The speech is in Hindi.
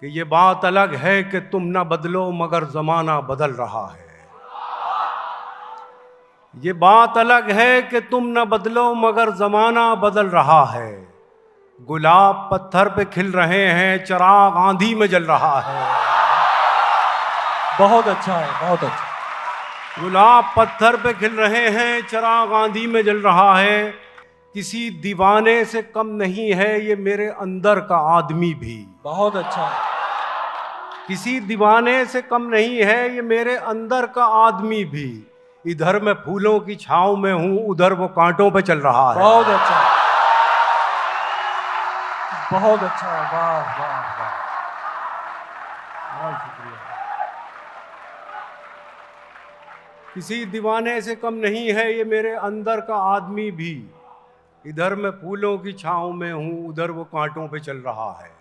कि ये बात अलग है कि तुम ना बदलो मगर ज़माना बदल रहा है। ये बात अलग है कि तुम न बदलो मगर ज़माना बदल रहा है। गुलाब पत्थर पे खिल रहे हैं, चिराग आंधी में जल रहा है। बहुत अच्छा है, बहुत अच्छा। गुलाब पत्थर पे खिल रहे हैं, चिराग आंधी में जल रहा है। किसी दीवाने से कम नहीं है ये मेरे अंदर का आदमी भी। बहुत अच्छा है। किसी दीवाने से कम नहीं है ये मेरे अंदर का आदमी भी। इधर मैं फूलों की छांव में हूं, उधर वो कांटों पे चल रहा है। बहुत अच्छा है, बहुत अच्छा है। वाह वाह वाह, बहुत शुक्रिया। किसी दीवाने से कम नहीं है ये मेरे अंदर का आदमी भी। इधर मैं फूलों की छांव में हूं, उधर वो कांटों पे चल रहा है।